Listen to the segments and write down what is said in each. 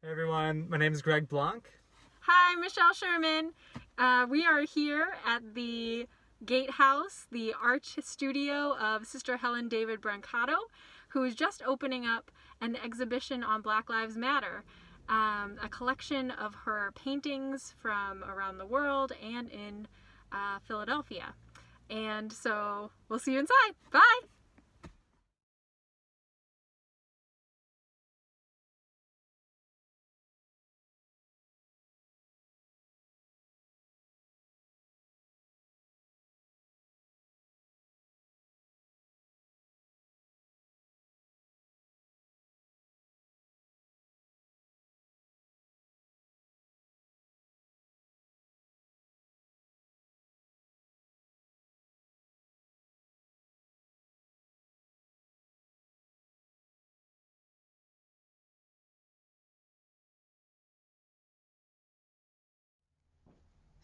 Hey everyone, my name is Greg Blanc. Hi, Michelle Sherman. We are here at the Gatehouse, the art studio of Sister Helen David Brancato, who is just opening up an exhibition on Black Lives Matter, a collection of her paintings from around the world and in Philadelphia. And so we'll see you inside. Bye!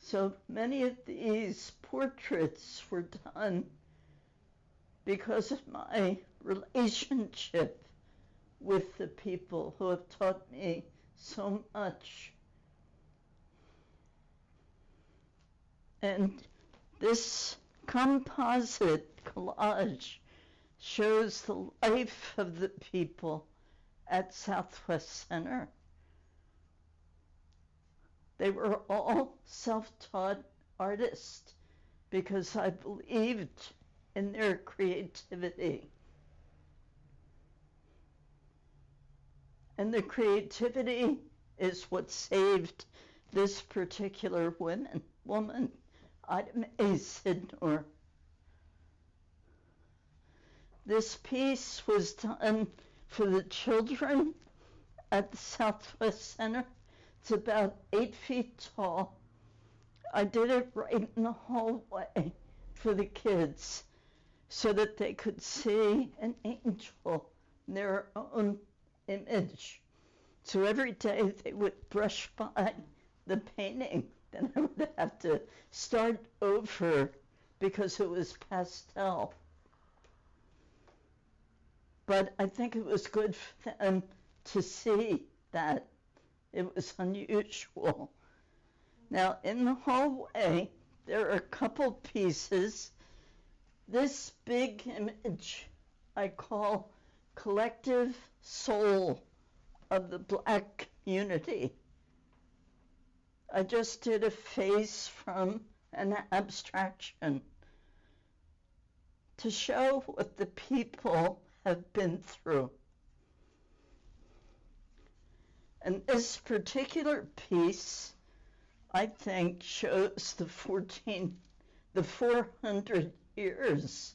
So many of these portraits were done because of my relationship with the people who have taught me so much. And this composite collage shows the life of the people at Southwest Center. They were all self-taught artists because I believed in their creativity. And the creativity is what saved this particular woman, Ida Mae Sidnor. This piece was done for the children at the Southwest Center. It's about 8 feet tall. I did it right in the hallway for the kids so that they could see an angel in their own image. So every day they would brush by the painting. Then I would have to start over because it was pastel. But I think it was good for them to see that. It was unusual. Now, in the hallway, there are a couple pieces. This big image I call collective soul of the Black community. I just did a face from an abstraction to show what the people have been through. And this particular piece, I think, shows the 400 years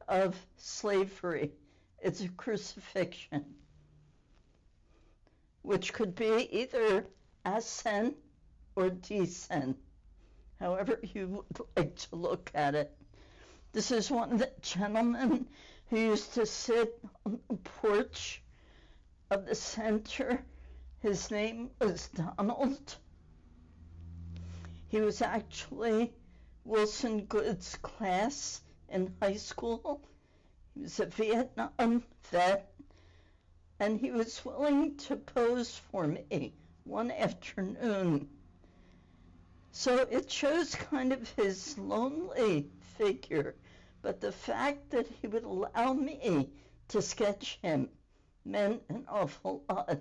of slavery. It's a crucifixion, which could be either ascent or descent, however you would like to look at it. This is one of the gentlemen who used to sit on the porch of the center. His name was Donald. He was actually Wilson Good's class in high school. He was a Vietnam vet, and he was willing to pose for me one afternoon. So it shows kind of his lonely figure, but the fact that he would allow me to sketch him meant an awful lot.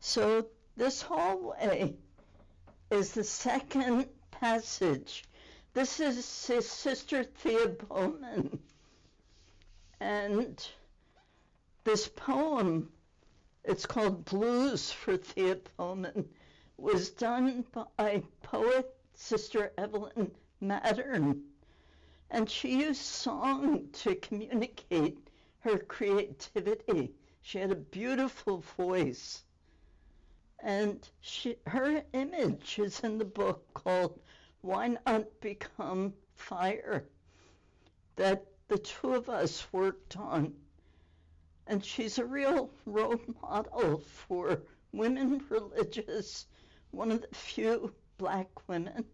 So this hallway is the second passage. This is Sister Thea Bowman. And this poem, it's called Blues for Thea Bowman, was done by poet Sister Evelyn Mattern. And she used song to communicate her creativity. She had a beautiful voice. And her image is in the book called Why Not Become Fire, that the two of us worked on. And she's a real role model for women religious, one of the few Black women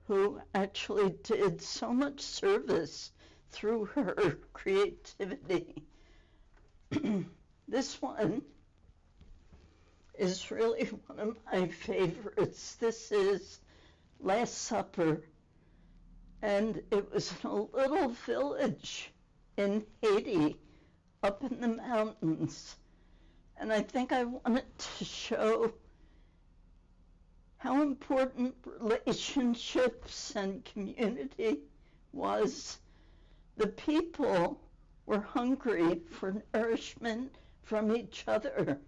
who actually did so much service through her creativity. This one is really one of my favorites. This is Last Supper, and it was in a little village in Haiti, up in the mountains. And I think I wanted to show how important relationships and community was. The people were hungry for nourishment from each other.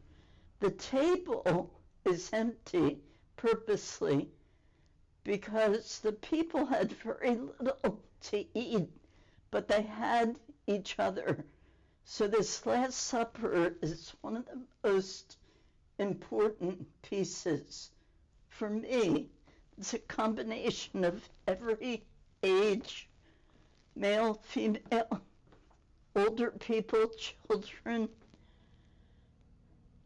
The table is empty purposely because the people had very little to eat, but they had each other. So this Last Supper is one of the most important pieces. For me, it's a combination of every age, male, female, older people, children.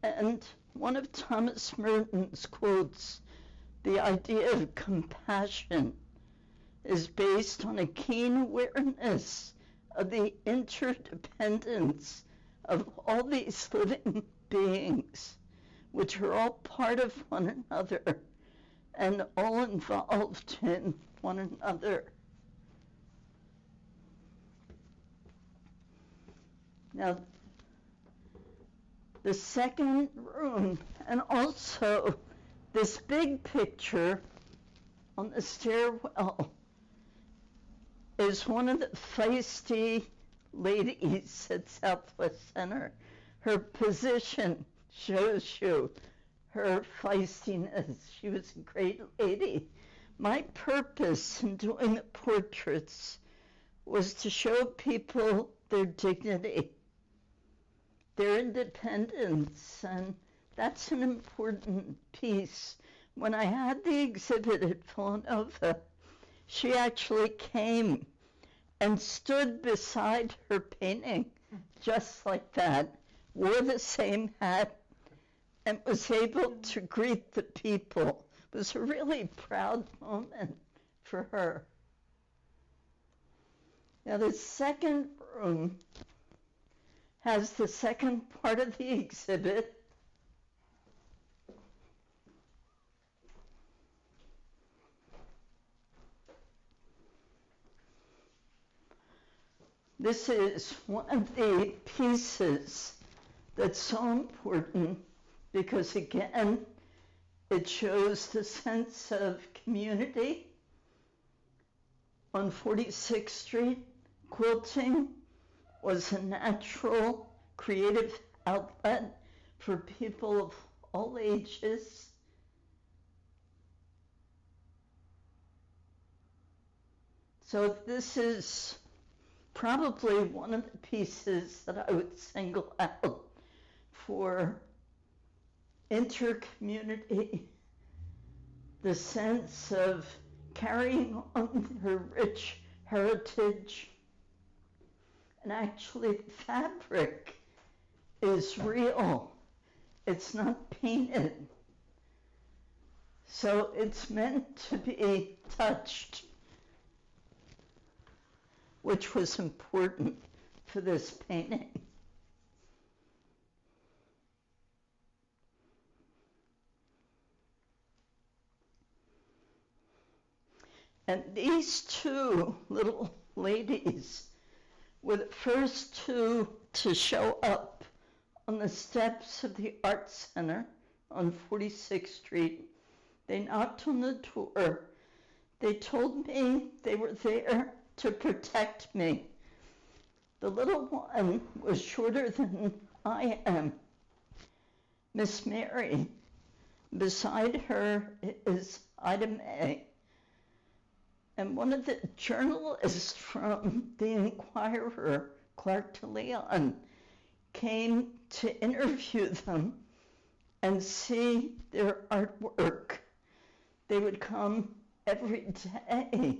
And one of Thomas Merton's quotes, the idea of compassion is based on a keen awareness of the interdependence of all these living beings, which are all part of one another and all involved in one another. Now, the second room, and also this big picture on the stairwell, is one of the feisty ladies at Southwest Center. Her position shows you her feistiness. She was a great lady. My purpose in doing the portraits was to show people their dignity, their independence, and that's an important piece. When I had the exhibit at Villanova, she actually came and stood beside her painting, just like that, wore the same hat, and was able to greet the people. It was a really proud moment for her. Now, the second room has the second part of the exhibit. This is one of the pieces that's so important because, again, it shows the sense of community. On 46th Street, quilting was a natural creative outlet for people of all ages. So this is probably one of the pieces that I would single out for intercommunity, the sense of carrying on her rich heritage. And actually, the fabric is real. It's not painted. So it's meant to be touched, which was important for this painting. And these two little ladies were the first two to show up on the steps of the Art Center on 46th Street. They knocked on the door. They told me they were there to protect me. The little one was shorter than I am, Miss Mary. Beside her is Ida May. And one of the journalists from the Inquirer, Clark DeLeon, came to interview them and see their artwork. They would come every day.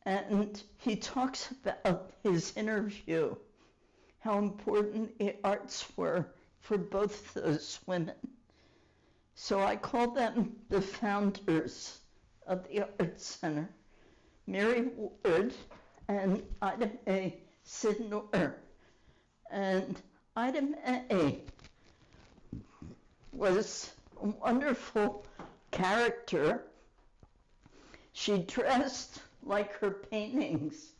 And he talks about his interview, how important the arts were for both those women. So I call them the founders of the Art Center, Mary Ward and Ida May Sidnor. And Ida May was a wonderful character. She dressed like her paintings,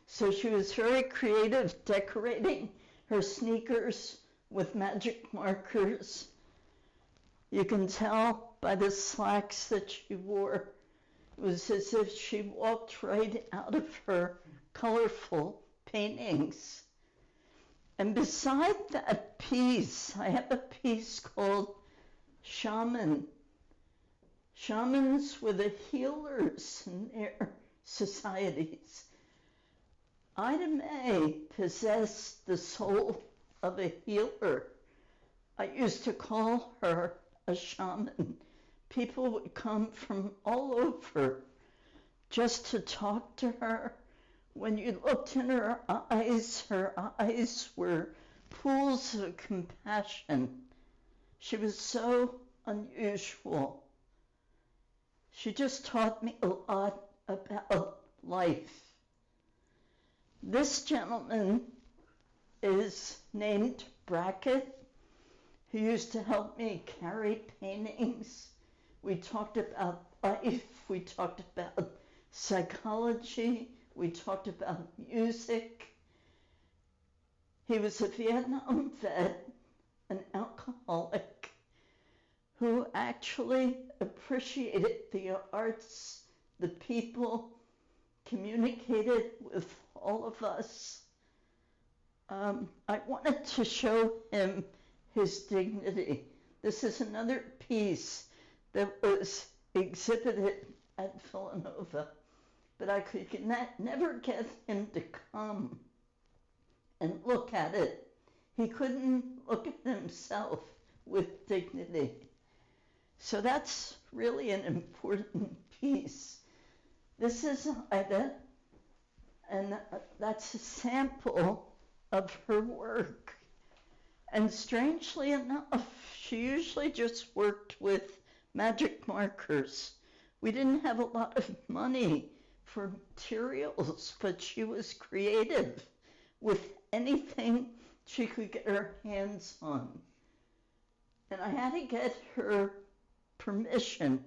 so she was very creative, decorating her sneakers with magic markers. You can tell by the slacks that she wore. It was as if she walked right out of her colorful paintings. And beside that piece, I have a piece called Shaman. Shamans were the healers in their societies. Ida May possessed the soul of a healer. I used to call her a shaman. People would come from all over just to talk to her. When you looked in her eyes were pools of compassion. She was so unusual. She just taught me a lot about life. This gentleman is named Brackett. He used to help me carry paintings. We talked about life. We talked about psychology. We talked about music. He was a Vietnam vet, an alcoholic, who actually appreciated the arts, the people, communicated with all of us. I wanted to show him his dignity. This is another piece that was exhibited at Villanova, but I could never get him to come and look at it. He couldn't look at himself with dignity. So that's really an important piece. This is Ida, and that's a sample of her work. And strangely enough, she usually just worked with magic markers. We didn't have a lot of money for materials, but she was creative with anything she could get her hands on. And I had to get her permission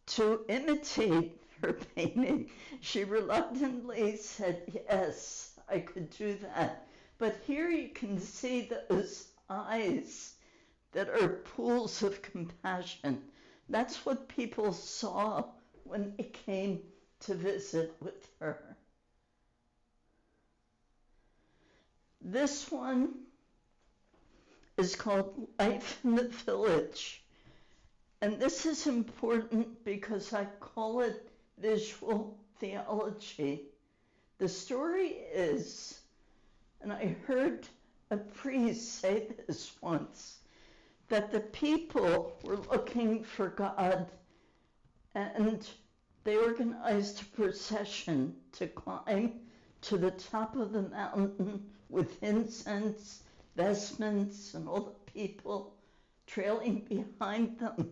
to imitate her painting. She reluctantly said, yes, I could do that. But here you can see those eyes that are pools of compassion. That's what people saw when they came to visit with her. This one is called Life in the Village. And this is important because I call it visual theology. The story is, and I heard a priest say this once, that the people were looking for God and they organized a procession to climb to the top of the mountain with incense, vestments, and all the people trailing behind them,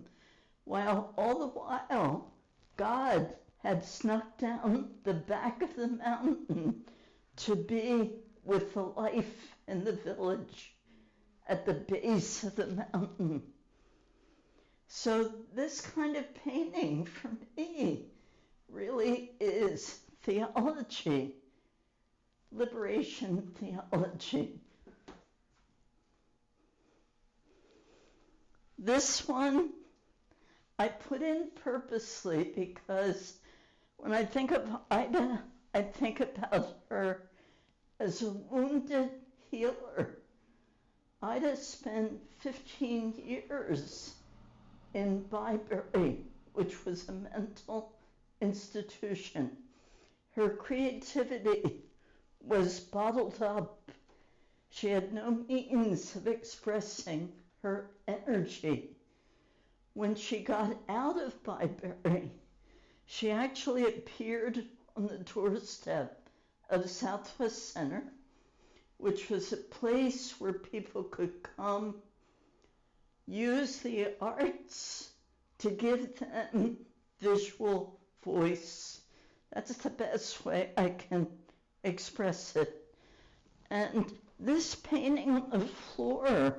while all the while God had snuck down the back of the mountain to be with the life in the village at the base of the mountain. So this kind of painting for me really is theology, liberation theology. This one I put in purposely because when I think of Ida, I think about her as a wounded healer. Ida spent 15 years in Byberry, which was a mental institution. Her creativity was bottled up. She had no means of expressing her energy. When she got out of Byberry, she actually appeared on the doorstep of Southwest Center, which was a place where people could come, use the arts to give them visual voice. That's the best way I can express it. And this painting on the floor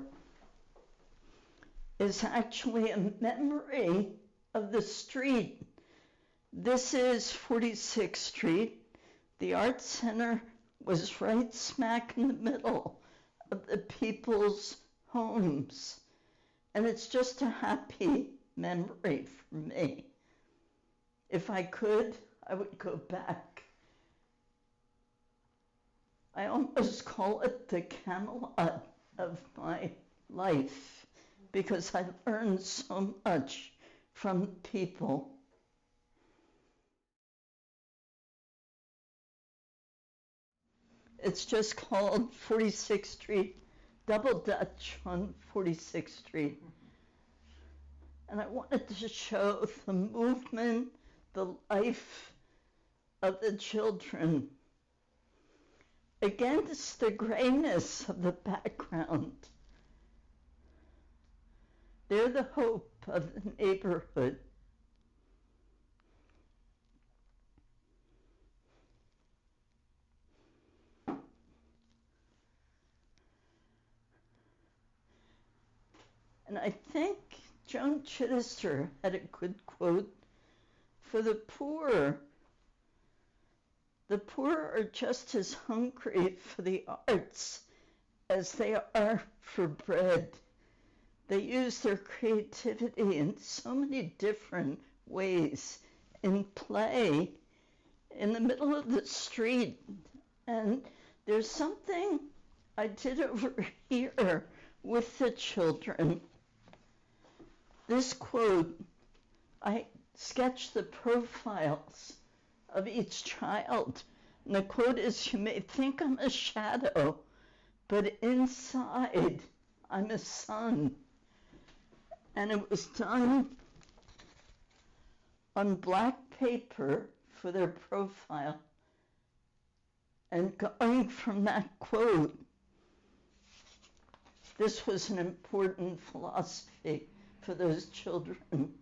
is actually a memory of the street. This is 46th Street. The Art Center was right smack in the middle of the people's homes. And it's just a happy memory for me. If I could, I would go back. I almost call it the Camelot of my life because I learned so much from people. It's just called 46th Street, Double Dutch on 46th Street. And I wanted to show the movement, the life of the children against the grayness of the background. They're the hope of the neighborhood. And I think Joan Chittister had a good quote for the poor. The poor are just as hungry for the arts as they are for bread. They use their creativity in so many different ways, in play, in the middle of the street. And there's something I did over here with the children. This quote, I sketched the profiles of each child. And the quote is, "You may think I'm a shadow, but inside I'm a sun." And it was done on black paper for their profile. And going from that quote, this was an important philosophy for those children.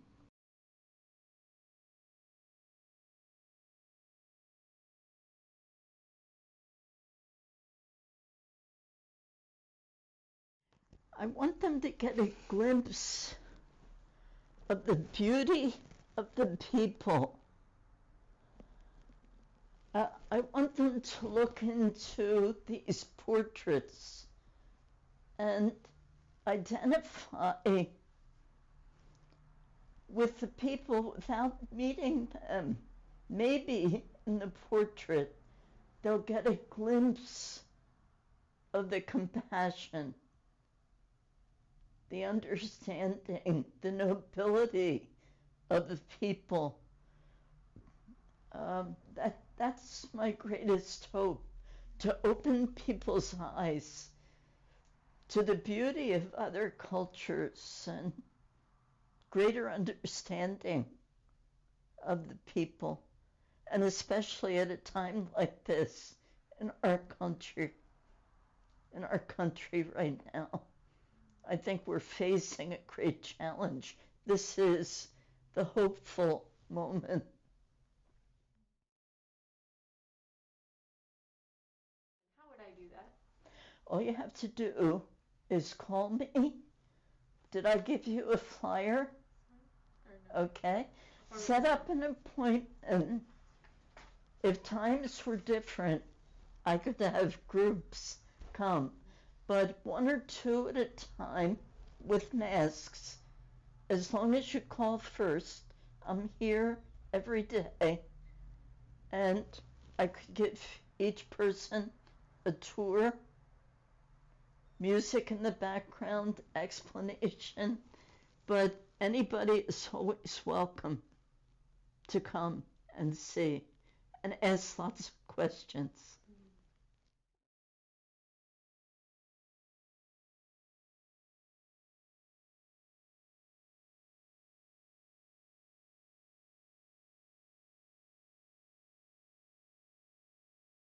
I want them to get a glimpse of the beauty of the people. I want them to look into these portraits and identify with the people without meeting them. Maybe in the portrait they'll get a glimpse of the compassion, the understanding, the nobility of the people. That's my greatest hope, to open people's eyes to the beauty of other cultures and greater understanding of the people, and especially at a time like this in our country right now. I think we're facing a great challenge. This is the hopeful moment. How would I do that? All you have to do is call me. Did I give you a flyer? No? Okay. Set up an appointment. If times were different, I could have groups come, but 1 or 2 at a time with masks. As long as you call first, I'm here every day, and I could give each person a tour, music in the background, explanation, but anybody is always welcome to come and see and ask lots of questions.